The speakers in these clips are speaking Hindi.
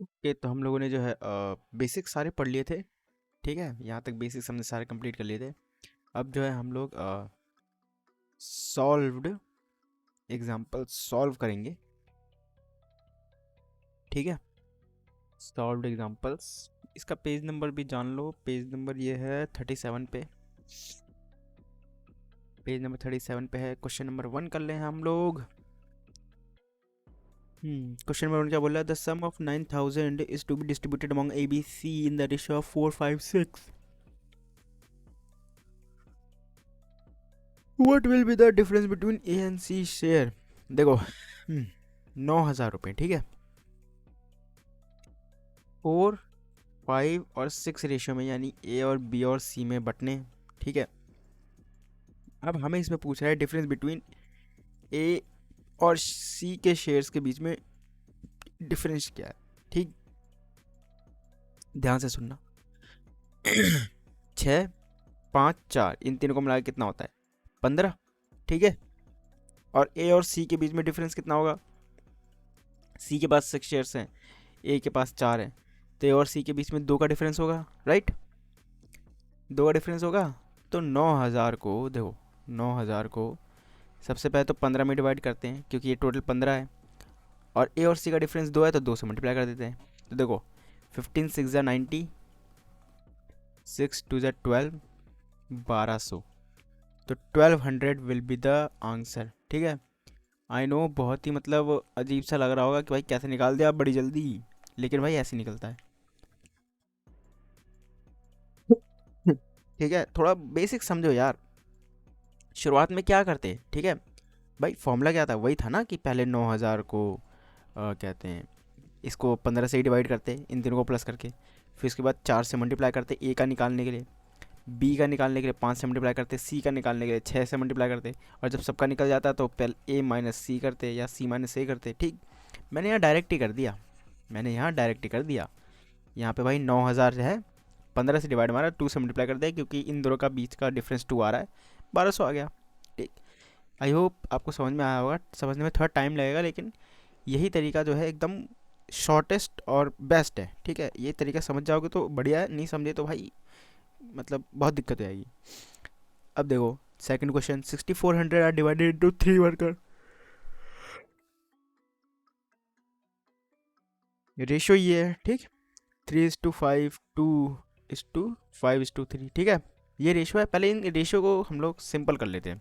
ओके, तो हम लोगों ने जो है बेसिक सारे पढ़ लिए थे। ठीक है, यहाँ तक बेसिक्स हमने सारे कंप्लीट कर लिए थे। अब जो है हम लोग सॉल्व्ड एग्जाम्पल सॉल्व करेंगे। ठीक है, सॉल्व्ड एग्जाम्पल्स। इसका पेज नंबर भी जान लो, पेज नंबर ये है 37 पे। पेज नंबर 37 पे है। क्वेश्चन नंबर 1 कर ले हैं हम लोग। क्वेश्चन नंबर 1 क्या बोल रहा है? The sum of 9000 is to be distributed among A B C in the ratio of 4 5 6। What will be the difference between A and C share? देखो, 9,000 रुपये। ठीक है, 4 5 और 6 रेशियो में, यानी ए और बी और सी में बटने। ठीक है, अब हमें इसमें पूछ रहा है डिफरेंस बिटवीन ए और सी के शेयर्स के बीच में डिफरेंस क्या है। ठीक, ध्यान से सुनना। 6 5 4 इन तीनों को मिला के कितना होता है? 15। ठीक है, और ए और सी के बीच में डिफरेंस कितना होगा? सी के पास 6 शेयर्स हैं, ए के पास 4 हैं, तो ए और सी के बीच में 2 का डिफरेंस होगा। राइट, 2 का डिफरेंस होगा। तो 9,000 को देखो, 9,000 को सबसे पहले तो 15 में डिवाइड करते हैं, क्योंकि ये टोटल 15 है, और ए और सी का डिफरेंस 2 है, तो 2 से मल्टीप्लाई कर देते हैं। तो देखो, 15 6 ज़ा 90, 6 2 ज़ा 12, 1200। तो 1200 विल बी द आंसर। ठीक है, आई नो बहुत ही मतलब अजीब सा लग रहा होगा कि भाई कैसे निकाल दिया आप बड़ी जल्दी, लेकिन भाई ऐसे निकलता है। ठीक है, थोड़ा बेसिक समझो यार। शुरुआत में क्या करते? ठीक है भाई, फॉर्मूला क्या था? वही था ना कि पहले 9,000 को कहते हैं, इसको 15 से ही डिवाइड करते इन तीनों को प्लस करके, फिर उसके बाद 4 से मल्टीप्लाई करते ए का निकालने के लिए, बी का निकालने के लिए 5 से मल्टीप्लाई करते, सी का निकालने के लिए 6 से मल्टीप्लाई करते, और जब सबका निकल जाता तो पहले ए माइनस सी करते या सी माइनस ए करते। ठीक, मैंने यहाँ डायरेक्ट ही कर दिया, यहाँ पे भाई 9,000 है, 15 से डिवाइड मारा, 2 से मल्टीप्लाई कर दिया, क्योंकि इन दोनों का बीच का डिफरेंस 2 आ रहा है, 1200 आ गया। ठीक, आई होप आपको समझ में आया होगा। समझने में थोड़ा टाइम लगेगा, लेकिन यही तरीका जो है एकदम शॉर्टेस्ट और बेस्ट है। ठीक है, ये तरीका समझ जाओगे तो बढ़िया है, नहीं समझे तो भाई मतलब बहुत दिक्कत हो जाएगी। अब देखो second question, 6400 are divided into 3 worker. Ratio ये है। ठीक, 3:5, 2:5:3। ठीक है, ये रेशियो है। पहले इन रेशियो को हम लोग सिंपल कर लेते हैं।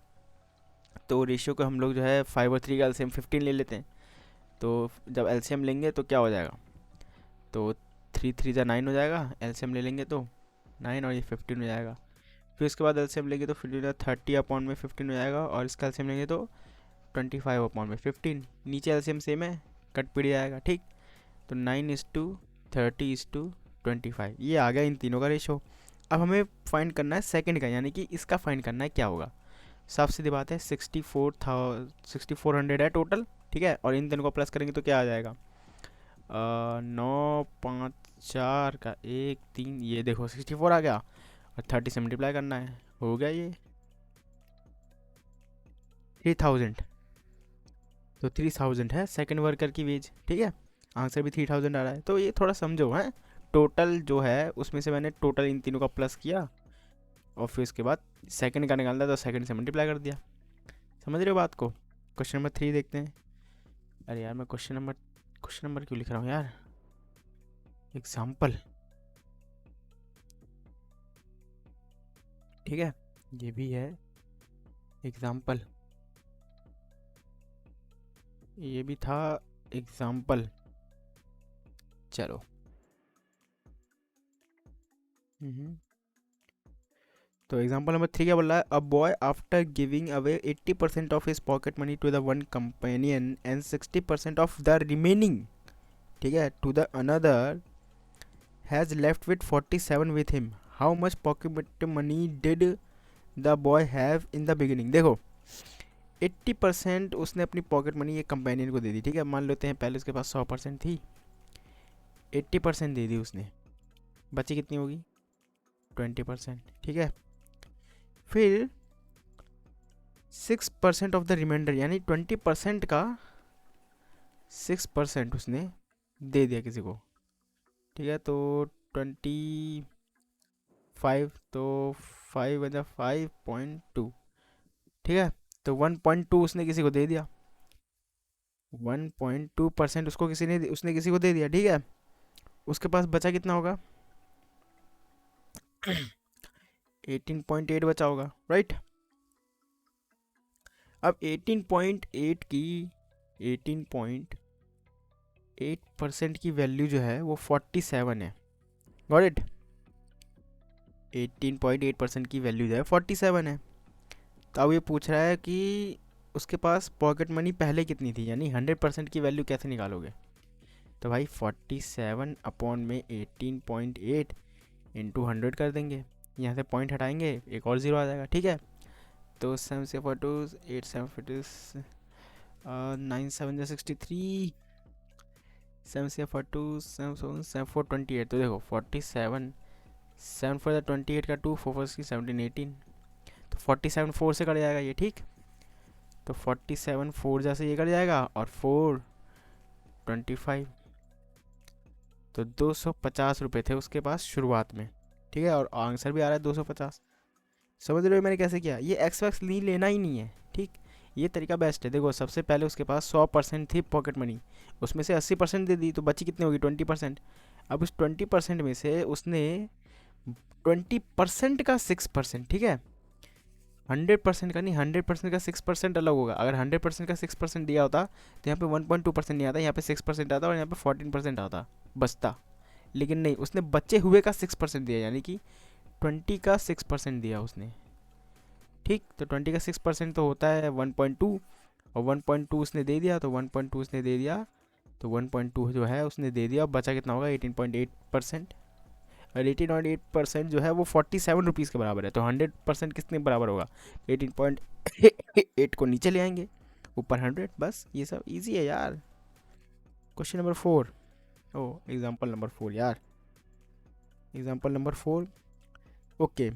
तो रेशियो को हम लोग जो है 5 और 3 का एलसीएम 15 ले लेते हैं। तो जब एलसीएम लेंगे तो क्या हो जाएगा? तो 3 3 ज़ा 9 हो जाएगा, एलसीएम ले लेंगे तो 9, और ये 15 हो जाएगा। फिर उसके बाद एलसीएम लेंगे तो फिर 30 अपॉन में 15 हो जाएगा, और इसका एलसीएम लेंगे तो 25 अपॉन में 15। नीचे एलसीएम सेम है, कट पिट जाएगा। ठीक, तो 9:30:25, ये आ गया इन तीनों का रेशो। अब हमें फाइंड करना है सेकंड का, यानी कि इसका फाइंड करना है क्या होगा। साफ सीधी बात है, 6400 है टोटल। ठीक है, और इन तीनों को प्लस करेंगे तो क्या आ जाएगा? 9 5 4 का 1 3, ये देखो 64 आ गया, और 30 से मल्टीप्लाई करना है, हो गया ये 3000। तो 3000 है सेकंड वर्कर की वेज। ठीक है, आंसर भी 3000 आ रहा है। तो ये थोड़ा समझो है, टोटल जो है उसमें से मैंने टोटल इन तीनों का प्लस किया, और फिर उसके बाद सेकंड का निकालना तो सेकंड से मल्टीप्लाई कर दिया। समझ रहे हो बात को? क्वेश्चन नंबर 3 देखते हैं। अरे यार, मैं क्वेश्चन नंबर क्यों लिख रहा हूँ यार? एग्जाम्पल। ठीक है, ये भी है एग्जाम्पल, ये भी था एग्जाम्पल। चलो, तो एग्जाम्पल नंबर 3 क्या बोल रहा है? A boy after giving away 80% of his pocket money to the one companion and 60% of the remaining, ठीक है, to the another, has left with 47 with him. How much pocket money did the boy have in the beginning? देखो, 80% उसने अपनी पॉकेट मनी एक कंपेनियन को दे दी। ठीक है, मान लेते हैं पहले उसके पास 100% थी, 80% दे दी उसने, बची कितनी होगी? 20%। ठीक है, फिर 6% ऑफ द रिमाइंडर, यानी 20% का 6% उसने दे दिया किसी को। ठीक है, तो 25, तो 5 5.2, ठीक है। तो 1.2 उसने किसी को दे दिया, 1.2% उसको उसने किसी को दे दिया, ठीक है। उसके पास बचा कितना होगा? 18.8 बचा होगा, राइट। अब 18.8 की 18.8% की वैल्यू जो है वो 47 है, गॉट इट। 18.8% की वैल्यू जो है 47 है। तो अब ये पूछ रहा है कि उसके पास पॉकेट मनी पहले कितनी थी, यानी 100% की वैल्यू कैसे निकालोगे। तो भाई 47 अपॉन में 18.8 इंटू 100 कर देंगे, यहाँ से पॉइंट हटाएंगे, एक और ज़ीरो आ जाएगा, ठीक है। तो 7 8 7 9 7 63, 7 4 28। तो देखो 47, 7 4 28 का 2, 4 4 17 18, तो 47 4 से कट जाएगा ये, ठीक। तो 47 4 जैसे ये कट जाएगा, और 4 25, तो 250 रुपये थे उसके पास शुरुआत में, ठीक है। और आंसर भी आ रहा है 250। समझ रहे हो मैंने कैसे किया? ये एक्स वैक्स नहीं लेना ही नहीं है, ठीक। ये तरीका बेस्ट है। देखो सबसे पहले उसके पास 100% थी पॉकेट मनी, उसमें से 80% दे दी, तो बची कितनी होगी? 20%। अब उस 20% में से उसने 20% का 6%, ठीक है, 100% का नहीं, 100% का 6% अलग होगा। अगर 100% का 6% दिया होता तो यहाँ पे 1.2% नहीं आता, यहाँ पे 6% आता और यहाँ पे 14% आता बचता। लेकिन नहीं, उसने बचे हुए का 6% दिया, यानी कि 20 का 6% दिया उसने, ठीक। तो 20 का 6% तो होता है 1.2, और 1.2 उसने दे दिया, तो 1.2 उसने दे दिया, तो 1.2 जो है उसने दे दिया। बचा कितना होगा? 18.8%। और 18.8% जो है वो 47 रुपीज़ के बराबर है। तो 100% किसके बराबर होगा? 18.8 को नीचे ले आएंगे, ऊपर 100, बस। ये सब इजी है यार। क्वेश्चन नंबर 4, ओ एग्जाम्पल नंबर 4 यार, example number 4, okay.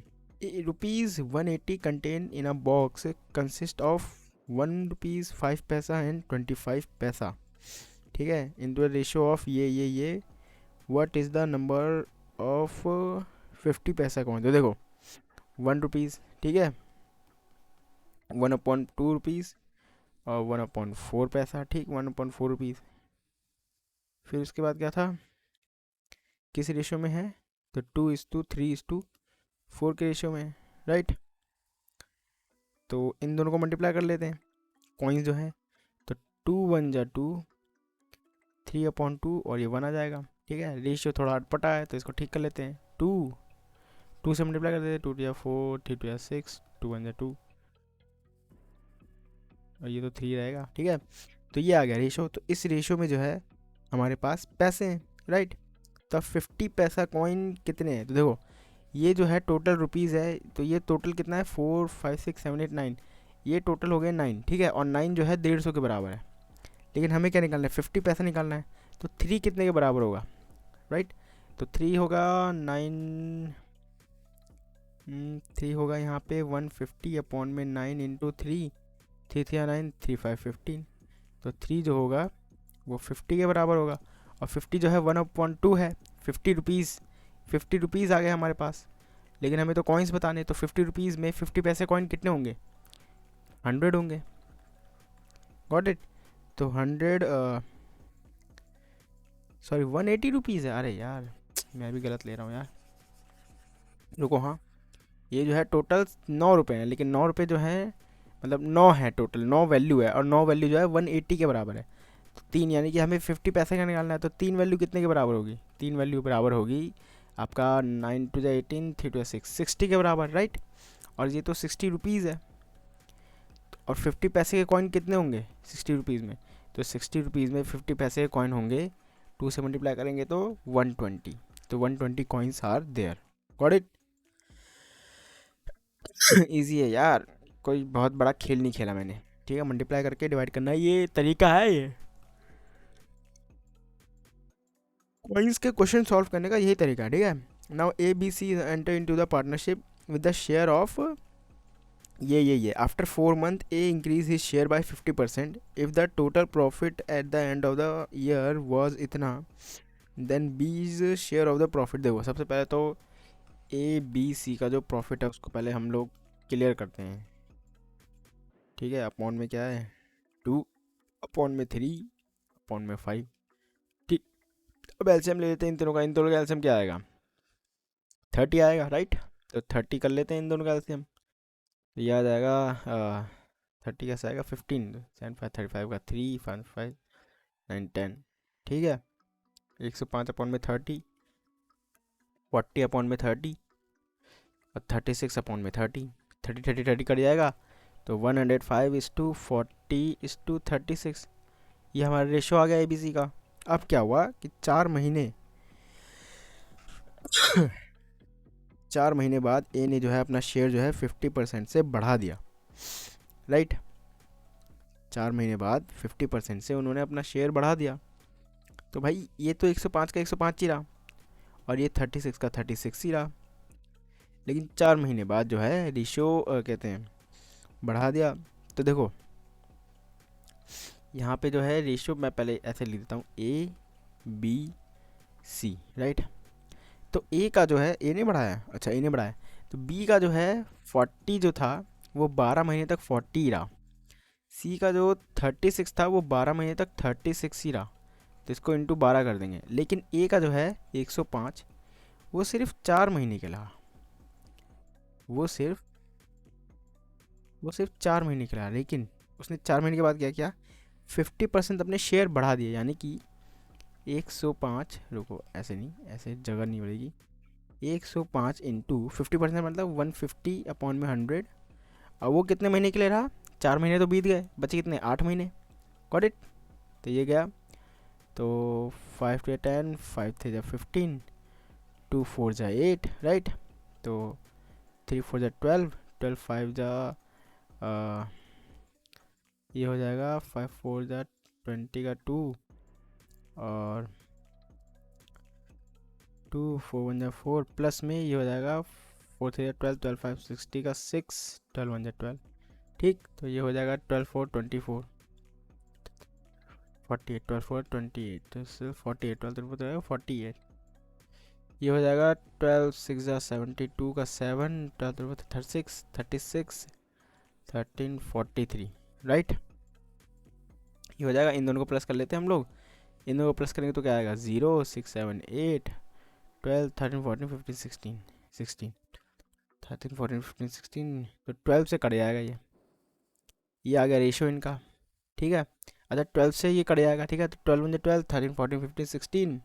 Rupees 180 contain in a box consist of 1 rupees 5 पैसा एंड 25 पैसा, ठीक है, इन टू रेशियो ऑफ ये what is the number of 50 पैसा कौन? तो देखो 1 रुपीज़, ठीक है, 1/2 रुपीज़, और 1/4 पैसा, ठीक, 1/4 रुपीज़। फिर उसके बाद क्या था, किस रेशियो में है? तो 2:3:4 के रेशियो में है, राइट। तो इन दोनों को मल्टीप्लाई कर लेते हैं, कॉइन्स जो है। तो 2 1 जा 2, 3/2, और ये 1 आ जाएगा, ठीक है। रेशियो थोड़ा अटपटा है तो इसको ठीक कर लेते हैं। 2 से मल्टीप्लाई कर देते हैं, 2 2 4, 3 2 6, 2 1 2, और ये तो 3 रहेगा, ठीक है। तो ये आ गया रेशियो। तो इस रेशियो में जो है हमारे पास पैसे हैं, राइट। तो 50 पैसा कॉइन कितने हैं? तो देखो ये जो है टोटल रुपीज़ है, तो ये टोटल कितना है? 4 5 6 7 8 9, ये टोटल हो गए 9, ठीक है। और 9 जो है 150 के बराबर है। लेकिन हमें क्या निकालना है? 50 पैसा निकालना है। तो 3 कितने के बराबर होगा, राइट। तो 3 होगा 9, 3 होगा यहाँ पे 150 अपॉन में 9 इंटू 3, 3 3 9, 3 5 15। तो 3 जो होगा वो 50 के बराबर होगा। और 50 जो है 1/2 है, 50 रुपीज़, 50 रुपीज़ आ गए हमारे पास। लेकिन हमें तो कॉइन्स बताने, तो 50 रुपीज़ में 50 पैसे कॉइन कितने होंगे? 100 होंगे, गॉट इट। तो 100, सॉरी 180 रुपीज़ है। अरे यार मैं भी गलत ले रहा हूँ यार, रुको। हाँ, ये जो है टोटल 9 रुपये है, लेकिन 9 रुपये जो है मतलब 9 है टोटल, 9 वैल्यू है, और 9 वैल्यू जो है 180 के बराबर है। तो 3, यानी कि हमें 50 पैसे का निकालना है। तो 3 वैल्यू कितने के बराबर होगी? 3 वैल्यू बराबर होगी आपका 9 2 18, 3 2 6, 60 के बराबर, राइट। और ये तो 60 रुपीज़ है। और 50 पैसे के कॉइन कितने होंगे 60 रुपीज़ में? तो 60 रुपीज़ में 50 पैसे के कॉइन होंगे, 2 से मल्टीप्लाई करेंगे तो 120। तो 120 coins are there, got it. Easy है यार, कोई बहुत बड़ा खेल नहीं खेला मैंने, ठीक है। मल्टीप्लाई करके डिवाइड करना, ये तरीका है ये। कॉइन्स के क्वेश्चन सॉल्व करने का यही तरीका है, ठीक है। Now ABC enter into the partnership with the share of ये after 4 month a increase his share by 50%। If the total profit at the end of the year was इतना, then B is share of the profit. देखो सबसे पहले तो ए बी सी का जो प्रॉफिट है उसको पहले हम लोग क्लियर करते हैं, ठीक है। अपॉन में क्या है 2, अपॉन में 3, अपॉन में 5, ठीक। अब एलसीएम ले लेते हैं इन तीनों का। इन दोनों का एलसीएम क्या आएगा 30 आएगा, राइट। तो 30 कर लेते हैं इन दोनों का एलसीएम। तो याद आएगा 30 कैसे आएगा 15, 7 5 35 का 3 5 5 9 10, ठीक है। 105 अपॉन में 30, 40 अपॉन में 30 और 36 अपॉन में 30, 30 30 30 कट जाएगा। तो 105:40:36, ये हमारा रेशो आ गया एबीसी का। अब क्या हुआ कि 4 महीने बाद ए ने जो है अपना शेयर जो है 50% से बढ़ा दिया, राइट। 4 महीने बाद 50% से उन्होंने अपना शेयर बढ़ा दिया। तो भाई ये तो 105 का 105 ही रहा और ये 36 का 36 ही रहा, लेकिन 4 महीने बाद जो है रेशियो कहते हैं बढ़ा दिया। तो देखो यहाँ पे जो है रेशियो मैं पहले ऐसे लिख देता हूँ ए बी सी, राइट। तो ए का जो है ए ने बढ़ाया, अच्छा ए ने बढ़ाया, तो बी का जो है 40 जो था वो 12 महीने तक 40 ही रहा। सी का जो 36 था वो 12 महीने तक 36 ही रहा, तो इसको इंटू 12 कर देंगे। लेकिन ए का जो है 105 वो सिर्फ 4 महीने के रहा, वो सिर्फ 4 महीने के रहा। लेकिन उसने 4 महीने के बाद क्या किया 50% अपने शेयर बढ़ा दिए, यानी कि 105, रुको ऐसे नहीं, ऐसे जगह नहीं बढ़ेगी, 105 इंटू 50% मतलब 150 अपॉन में 100। और वो कितने महीने के लिए रहा 4 महीने तो बीत गए, बचे कितने 8 महीने, गॉट इट। तो ये गया, तो 5 to 10, 5 थे जब 15, 2 4 जा 8, राइट। तो 3 4 जा 12, 12 5 जा ये हो जाएगा 5 4 जा 20 का 2 और 2 4 1 जा 4 प्लस में ये हो जाएगा 4 3 जा 12, 12 5 60 का 6, 12 1 जा 12, ठीक। तो ये हो जाएगा 12 4 24, 48, 12 4 28, तो 48, 12 3 4 48, ये हो जाएगा 12 6 जा 72 का 7, 12 36, 36 13 43, राइट। ये हो जाएगा। इन दोनों को प्लस कर लेते हैं हम लोग, इन दोनों को प्लस करेंगे तो क्या आएगा 0 6 7 8 12 13 14 15 16 16 13 14 15 16, तो 12 से कट जाएगा ये आ गया रेशियो इनका, ठीक है। अच्छा 12 से ये कट जाएगा, ठीक है। तो 12 1 12, 13 14 15 16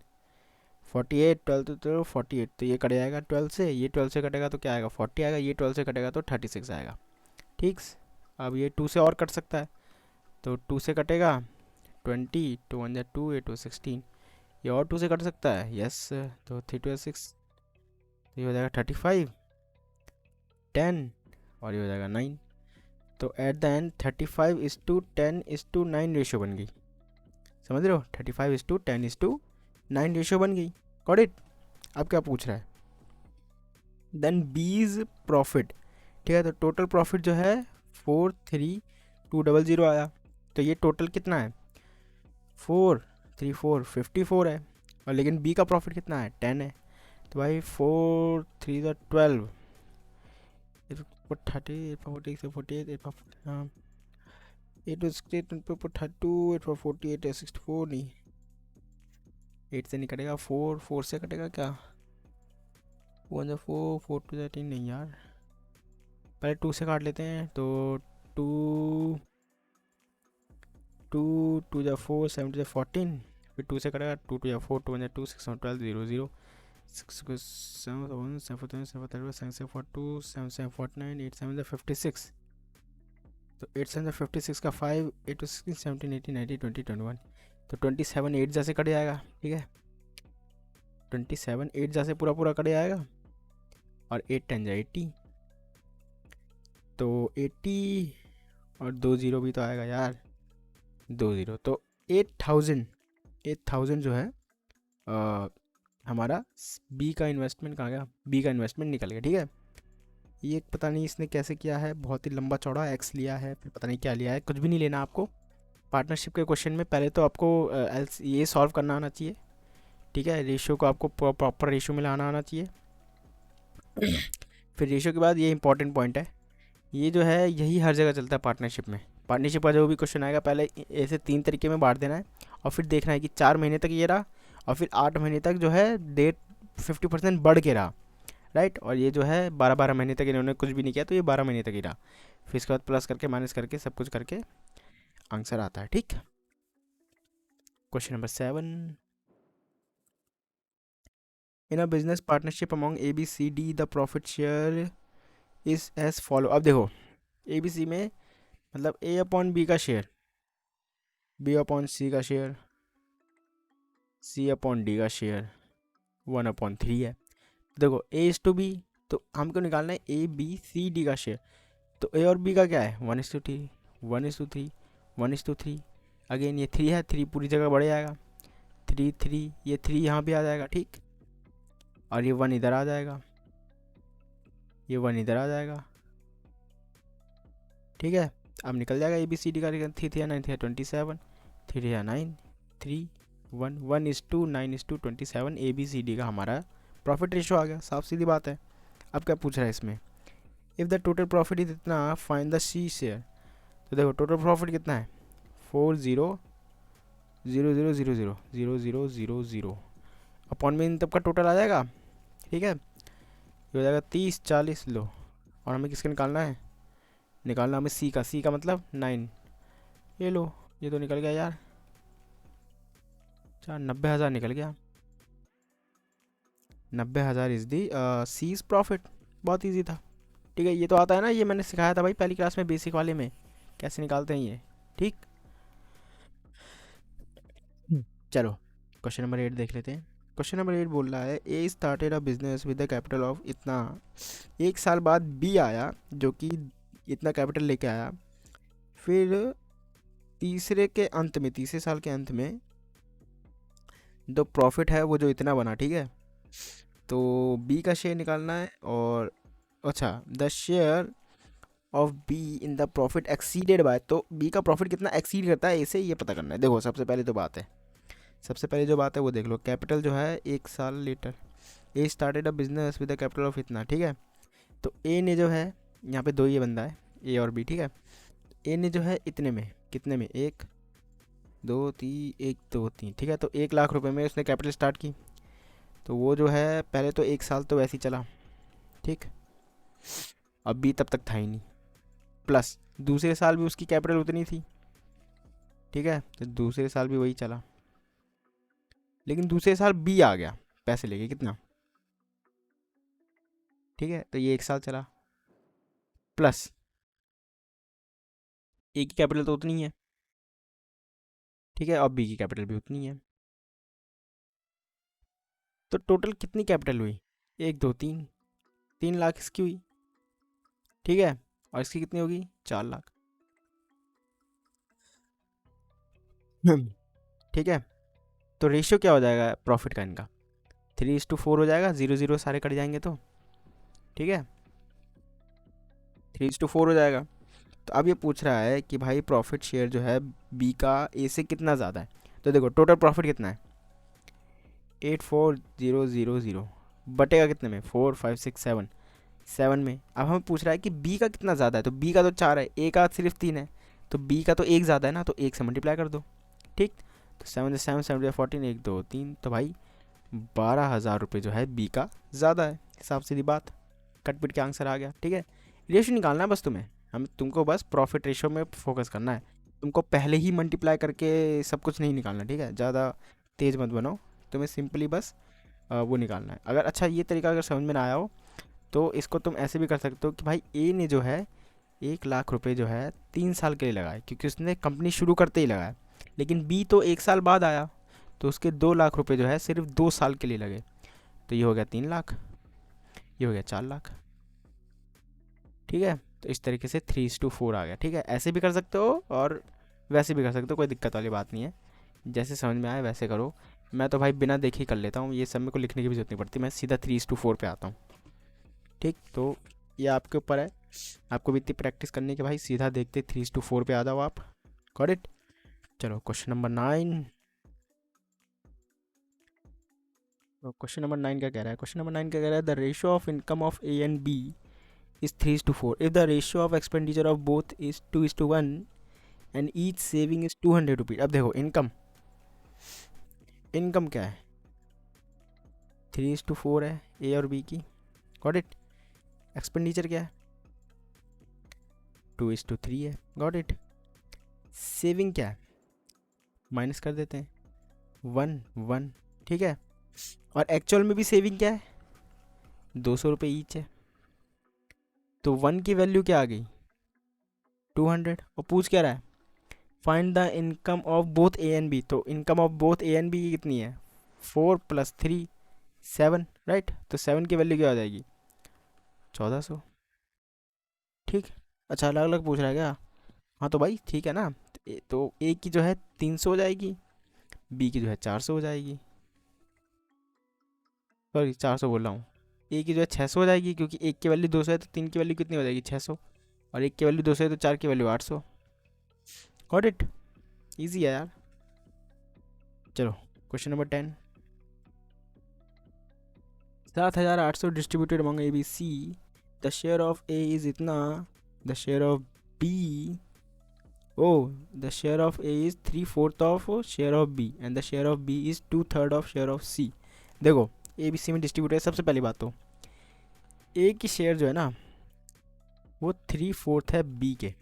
48, 12 तो 48, तो ये कट जाएगा 12 से, ये 12 से कटेगा तो क्या आएगा 40 आएगा, ये 12 से कटेगा तो 36 आएगा, ठीक। अब ये 2 से और कट सकता है, तो 2 से कटेगा 20, 2 1 2, 8 2 16, ये और 2 से कट सकता है, यस। तो 3 2 6, ये हो जाएगा 35, 10 और ये हो जाएगा 9। तो एट द एंड 35:10:9 रेशियो बन गई, समझ रहे हो, 35:10:9 रेशियो बन गई, गॉट इट। अब क्या पूछ रहा है, देन बीज प्रॉफिट, ठीक है। तो टोटल प्रॉफिट जो है 43200 आया। तो ये टोटल कितना है 434 54 है, और लेकिन बी का प्रॉफिट कितना है 10 है। तो भाई 4 3 12, 30 40 48 8 32 8 48 64, नहीं 8 से नहीं कटेगा, 4 4 से कटेगा क्या, 1 4 4 2 13, नहीं यार, पहले 2 से काट लेते हैं। तो 2 2 2 जा 4 7 जा 14, फिर 2 से कटेगा, 2 2 जा 4 2 1 2 6 12 0 0 6 7 1 7 7 7 7 7 42 7 7 49 8 7 जा 56, तो 8 7 जा 56 का 5 8 2 16 17 18 19 20 21, तो 27 8 जैसे कट जाएगा, ठीक है। 27 8 जैसे पूरा पूरा कट जाएगा, और 8 10 जा 80, तो 80 और 2 0 भी तो आएगा यार, 2 0, तो 8000 जो है हमारा बी का इन्वेस्टमेंट कहाँ गया, बी का इन्वेस्टमेंट निकल गया, ठीक है। ये पता नहीं इसने कैसे किया है, बहुत ही लंबा चौड़ा एक्स लिया है, फिर पता नहीं क्या लिया है, कुछ भी नहीं लेना आपको। पार्टनरशिप के क्वेश्चन में पहले तो आपको ये सॉल्व करना आना चाहिए, ठीक है, रेशियो को आपको प्रॉपर रेशियो में लाना आना चाहिए। फिर रेशियो के बाद ये इंपॉर्टेंट पॉइंट है, ये जो है यही हर जगह चलता है पार्टनरशिप में। पार्टनरशिप का जो भी क्वेश्चन आएगा पहले ऐसे 3 तरीके में बांट देना है, और फिर देखना है कि 4 महीने तक ये रहा, और फिर 8 महीने तक जो है डेट 50% बढ़ के रहा, राइट। और ये जो है 12-12 महीने तक इन्होंने कुछ भी नहीं किया, तो ये 12 महीने तक ही रहा। फिर इसके बाद प्लस करके माइनस करके सब कुछ करके आंसर आता है, ठीक। Question number 7, in a business partnership among ABCD the profit share is as follow. अब देखो ABC में मतलब A/B का शेयर, B/C का शेयर, C/D का शेयर 1/3 है। देखो A/B, तो हमको निकालना है ABCD का शेयर, तो A और B का क्या है 1:3, 1:3, 1:3। अगेन ये 3 है, 3 पूरी जगह बढ़ जाएगा, 3 3, ये 3 यहाँ भी आ जाएगा, ठीक। और ये 1 इधर आ जाएगा, ये 1 इधर आ जाएगा, ठीक है। अब निकल जाएगा ABCD का, 3 9 27, 3 9, 3 1 1:9:27 ABCD का हमारा प्रॉफिट रेशो आ गया। साफ सीधी बात है। अब क्या पूछ रहा है इसमें, if the total profit is इतना फाइंड द C शेयर। तो देखो टोटल प्रॉफिट कितना है 40,000,000,000 अपॉन में इन तब का टोटल आ जाएगा, ठीक है। ये हो जाएगा 30 40 लो, और हमें किसका निकालना है, निकालना हमें C का मतलब 9। ये लो, ये तो निकल गया यार, 90,000 निकल गया। 90,000 इज़ दी C's प्रॉफिट। बहुत इजी था, ठीक है। ये तो आता है ना, ये मैंने सिखाया था भाई पहली क्लास में बेसिक वाले में, कैसे निकालते हैं ये, ठीक। चलो क्वेश्चन नंबर 8 देख लेते हैं। क्वेश्चन नंबर 8 बोल रहा है A started a business with the capital of इतना। 1 साल बाद B आया जो कि इतना कैपिटल लेके आया। फिर तीसरे साल के अंत में जो प्रॉफिट है वो जो इतना बना, ठीक है। तो B का शेयर निकालना है, और अच्छा the share of B in the profit exceeded by, तो B का प्रॉफिट कितना एक्सीड करता है इसे ये पता करना है। देखो सबसे पहले जो बात है वो देख लो, कैपिटल जो है 1 साल later, A started a business with the capital of इतना, ठीक है। तो A ने जो है, यहाँ पे 2 ये बंदा है A और B, ठीक है। A ने जो है इतने में, कितने में 1 2 3 1 2 3, ठीक है। तो 1 लाख रुपए में उसने कैपिटल स्टार्ट की, तो वो जो है पहले तो 1 साल तो वैसे ही चला, ठीक। अब B तब तक था ही नहीं, प्लस दूसरे साल भी उसकी कैपिटल उतनी थी, ठीक है। तो दूसरे साल भी वही चला, लेकिन दूसरे साल B आ गया पैसे लेके, कितना, ठीक है। तो ये 1 साल चला, प्लस A की कैपिटल तो उतनी है, ठीक है, और B की कैपिटल भी उतनी है। तो टोटल कितनी कैपिटल हुई 1 2 3, 3 लाख इसकी हुई, ठीक है। और इसकी कितनी होगी 4 लाख, ठीक है। तो रेशियो क्या हो जाएगा प्रॉफिट का इनका 3:4 हो जाएगा, 0 0 सारे कट जाएंगे तो, ठीक है, 3:4 हो जाएगा। तो अब ये पूछ रहा है कि भाई प्रॉफिट शेयर जो है B का A से कितना ज़्यादा है। तो देखो टोटल प्रॉफिट कितना है 84,000 बटेगा कितने में 4 5 6 7 7 में। अब हमें पूछ रहा है कि B का कितना ज़्यादा है, तो B का तो 4 है, A का सिर्फ 3 है, तो B का तो 1 ज़्यादा है ना, तो 1 से मल्टीप्लाई कर दो, ठीक। तो 7 7 7 14 1 2 3, तो भाई 12,000 रुपये जो है B का ज़्यादा है। हिसाब सीधी बात, कट पिट के आंसर आ गया, ठीक है। रेशियो निकालना है बस तुम्हें, तुमको बस प्रॉफिट रेशियो में फोकस करना है। तुमको पहले ही मल्टीप्लाई करके सब कुछ नहीं निकालना, ठीक है। ज़्यादा तेज़ मत बनो, तुम्हें सिंपली बस वो निकालना है। अगर अच्छा ये तरीका अगर समझ में ना आया हो तो इसको तुम ऐसे भी कर सकते हो कि भाई A ने जो है 1 लाख रुपए जो है 3 साल के लिए लगाए, क्योंकि उसने कंपनी शुरू करते ही लगाया। लेकिन B तो 1 साल बाद आया, तो उसके 2 लाख रुपए जो है सिर्फ 2 साल के लिए लगे। तो ये हो गया 3 लाख, ये हो गया 4 लाख, ठीक है। तो इस तरीके से 3:4 आ गया, ठीक है। ऐसे भी कर सकते हो और वैसे भी कर सकते हो, कोई दिक्कत वाली बात नहीं है। जैसे समझ में आए वैसे करो। मैं तो भाई बिना देखे ही कर लेता हूँ, ये सब मेरे को लिखने की भी जरूरत नहीं पड़ती, मैं सीधा 3:4 पे आता हूँ, ठीक। तो ये आपके ऊपर है, आपको भी इतनी प्रैक्टिस करनी कि भाई सीधा देखते 3:4 पे आ जाओ आप। Got it. चलो क्वेश्चन नंबर 9, तो क्वेश्चन नंबर 9 क्या कह रहा है? क्वेश्चन नंबर 9 क्या कह रहा है? The ratio of income of A and B is 3:4. If the ratio of expenditure of both is 2:1 and each saving is 200 rupees. अब देखो इनकम, इनकम क्या है? 3:4 है ए और बी की, गॉट इट। एक्सपेंडिचर क्या है? 2:3 है, गॉट इट। सेविंग क्या है? माइनस कर देते हैं, 1 1, ठीक है। और एक्चुअल में भी सेविंग क्या है? 200 रुपये ईच है। तो 1 की वैल्यू क्या आ गई? 200। और पूछ क्या रहा है? Find the income of both A and B. तो income of both A and B की कितनी है? 4 + 3 7, राइट। तो 7 की वैल्यू क्या आ जाएगी? 1400, ठीक। अच्छा अलग अलग पूछ रहा है क्या? हाँ तो भाई ठीक है ना। तो ए की जो है 300 हो जाएगी, बी की जो है 400 हो जाएगी, सॉरी 400 बोल रहा हूँ। ए की जो है 600 हो जाएगी, क्योंकि एक की वैल्यू 200 है तो 3 की वैल्यू कितनी हो जाएगी? 600। और एक की वैल्यू 200 है तो 4 की वैल्यू 800। गॉट इट, ईजी है यार। चलो question number 10। 7,800 distributed among A B C. The share of A is इतना, the share of B, the share of A is 3/4 of share of B and the share of B is 2/3 of share of C. देखो ए बी सी में डिस्ट्रीब्यूट है। सबसे पहली बात तो ए की शेयर जो है ना वो 3/4 है बी के।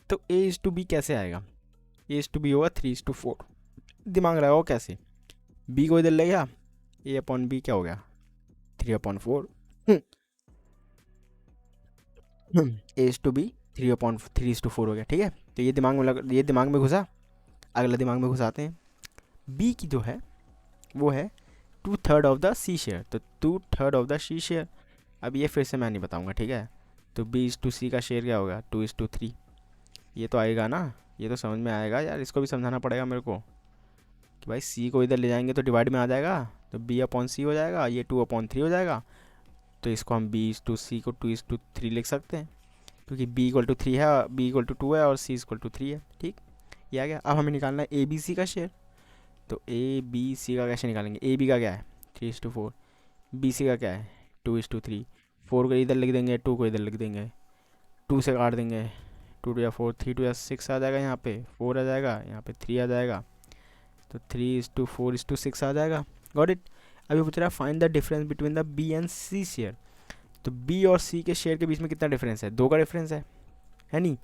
तो A/B कैसे आएगा? A/B होगा 3:4। दिमाग लगाओ कैसे? बी को इधर ले गया, A/B क्या हो गया? 3/4। A/B 3/4 हो गया, ठीक है। तो ये दिमाग में घुसा। अगला दिमाग में घुसाते हैं। बी की जो है वो है 2/3 ऑफ द सी शेयर। तो 2/3 ऑफ द सी शेयर। अब ये फिर से मैं नहीं बताऊंगा, ठीक है। तो B/C का शेयर क्या होगा? 2:3। ये तो आएगा ना, ये तो समझ में आएगा यार। इसको भी समझाना पड़ेगा मेरे को कि भाई सी को इधर ले जाएंगे तो डिवाइड में आ जाएगा, तो B/C हो जाएगा, ये 2/3 हो जाएगा। तो इसको हम B/C को 2:3 लिख सकते हैं, क्योंकि B=3 है, B=2 है और C=3 है, ठीक। ये आ गया। अब हमें निकालना है ABC का शेयर। तो ABC का कैसे निकालेंगे? AB का क्या है? 3:4। BC का क्या है? 2:3। 4 को इधर लिख देंगे, 2 को इधर लिख देंगे, 2 से काट देंगे, 2 2 या 4, 3 2 या 6 आ जाएगा, यहाँ पे 4 आ जाएगा, यहाँ पे 3 आ जाएगा। तो 3:4:6 आ जाएगा, गॉट इट। अभी पूछ रहा है find the difference between the B and C share. तो B और C के शेयर के बीच में कितना डिफरेंस है? 2 का डिफरेंस है नहीं।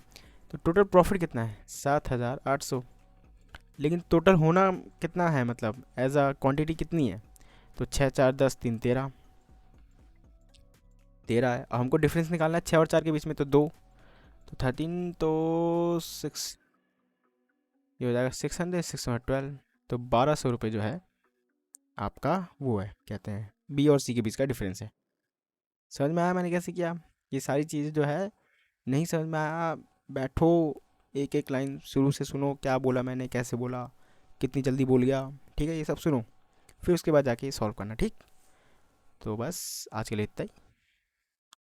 तो टोटल प्रॉफिट कितना है? 7,800। लेकिन टोटल होना कितना है, मतलब एज अ क्वांटिटी कितनी है? तो 6 4 10 3 13 है। अब हमको डिफरेंस निकालना है 6 और 4 के बीच में, तो 2, तो 13, तो 6, ये हो जाएगा 600, 612। तो 1200 रुपये जो है आपका वो है, कहते हैं बी और सी के बीच का डिफरेंस है। समझ में आया मैंने कैसे किया? ये सारी चीज़ें जो है नहीं समझ में आया, बैठो एक एक लाइन शुरू से सुनो, क्या बोला मैंने, कैसे बोला, कितनी जल्दी बोल गया, ठीक है। ये सब सुनो, फिर उसके बाद जाके सॉल्व करना, ठीक। तो बस आज के लिए इतना ही।